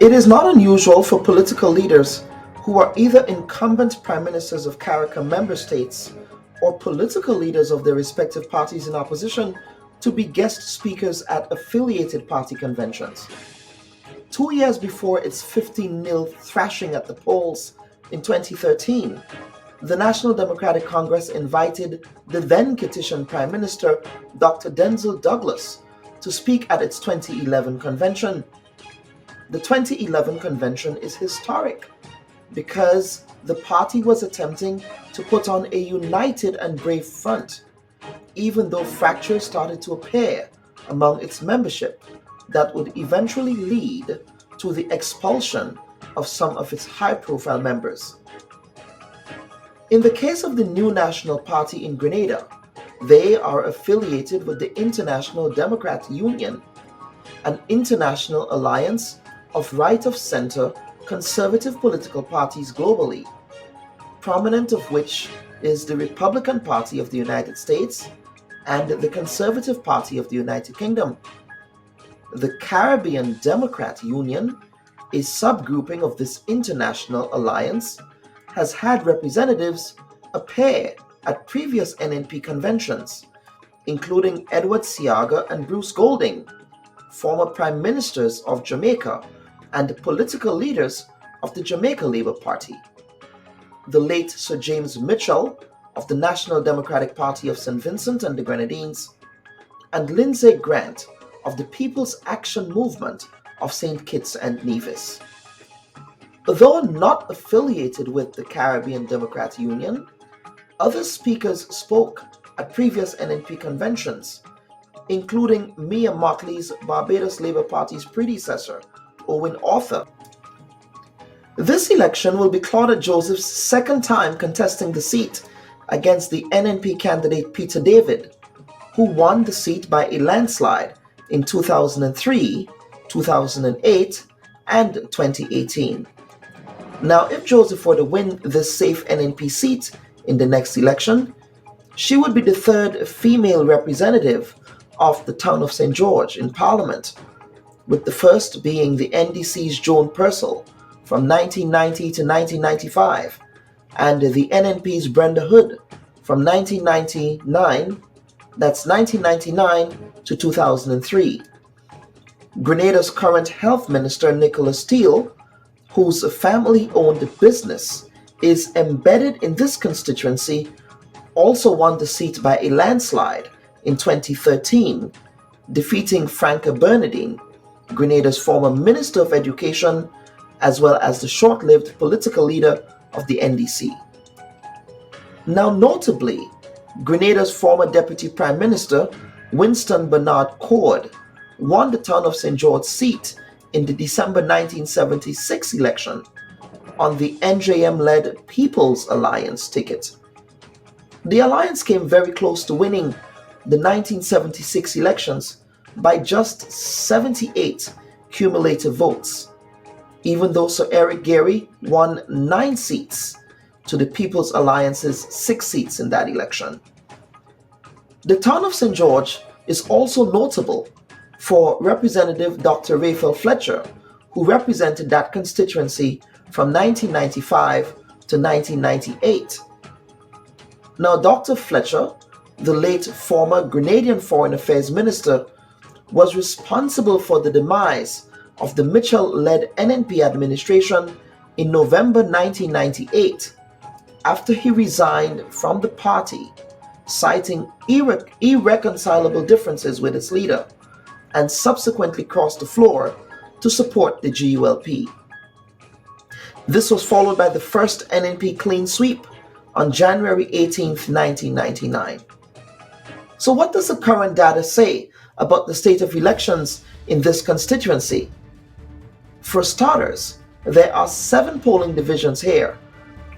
It is not unusual for political leaders who are either incumbent prime ministers of CARICOM member states or political leaders of their respective parties in opposition to be guest speakers at affiliated party conventions. 2 years before its 15-0 thrashing at the polls in 2013, the National Democratic Congress invited the then Kittian Prime Minister, Dr. Denzil Douglas, to speak at its 2011 convention. The 2011 convention is historic because the party was attempting to put on a united and brave front, even though fractures started to appear among its membership that would eventually lead to the expulsion of some of its high-profile members. In the case of the New National Party in Grenada, they are affiliated with the International Democrat Union, an international alliance of right-of-center conservative political parties globally, prominent of which is the Republican Party of the United States and the Conservative Party of the United Kingdom. The Caribbean Democrat Union, a subgrouping of this international alliance, has had representatives appear at previous NNP conventions, including Edward Seaga and Bruce Golding, former prime ministers of Jamaica and political leaders of the Jamaica Labour Party. The late Sir James Mitchell of the National Democratic Party of St. Vincent and the Grenadines, and Lindsay Grant of the People's Action Movement of St. Kitts and Nevis. Though not affiliated with the Caribbean Democrat Union, other speakers spoke at previous NNP conventions, including Mia Mottley's Barbados Labour Party's predecessor, Owen Arthur. This election will be Claudette Joseph's second time contesting the seat against the NNP candidate Peter David, who won the seat by a landslide in 2003, 2008, and 2018. Now, if Joseph were to win this safe NNP seat in the next election, she would be the third female representative of the town of St. George in Parliament, with the first being the NDC's Joan Purcell from 1990 to 1995, and the NNP's Brenda Hood from 1999, that's 1999 to 2003. Grenada's current health minister, Nicola Steele, whose family-owned business is embedded in this constituency, also won the seat by a landslide in 2013, defeating Franca Bernardine, Grenada's former Minister of Education, as well as the short-lived political leader of the NDC. Now notably, Grenada's former Deputy Prime Minister, Winston Bernard Cord, won the town of St. George seat in the December 1976 election on the NJM-led People's Alliance ticket. The alliance came very close to winning the 1976 elections by just 78 cumulative votes, even though Sir Eric Gairy won 9 seats to the People's Alliance's 6 seats in that election. The town of St. George is also notable for Representative Dr. Raphael Fletcher, who represented that constituency from 1995 to 1998. Now, Dr. Fletcher, the late former Grenadian Foreign Affairs Minister, was responsible for the demise of the Mitchell-led NNP administration in November 1998 after he resigned from the party, citing irreconcilable differences with its leader, and subsequently crossed the floor to support the GULP. This was followed by the first NNP clean sweep on January 18, 1999. So what does the current data say about the state of elections in this constituency? For starters, there are 7 polling divisions here,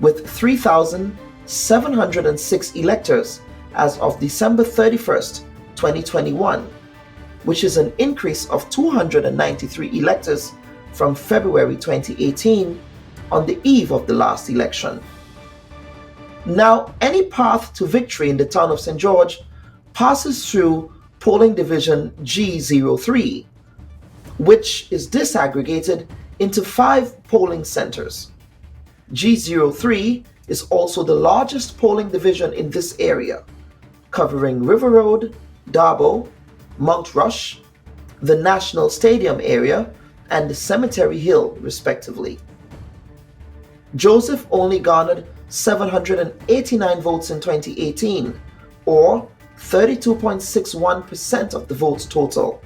with 3,706 electors as of December 31st, 2021, which is an increase of 293 electors from February 2018 on the eve of the last election. Now, any path to victory in the town of St. George passes through polling division G03, which is disaggregated into 5 polling centers. G03 is also the largest polling division in this area, covering River Road, Darbo, Mount Rush, the National Stadium area, and Cemetery Hill, respectively. Joseph only garnered 789 votes in 2018, or 32.61% of the votes total,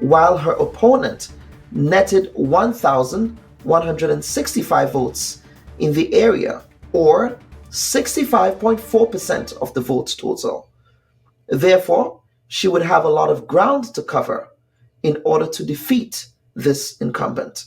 while her opponent netted 1,165 votes in the area, or 65.4% of the votes total. Therefore, she would have a lot of ground to cover in order to defeat this incumbent.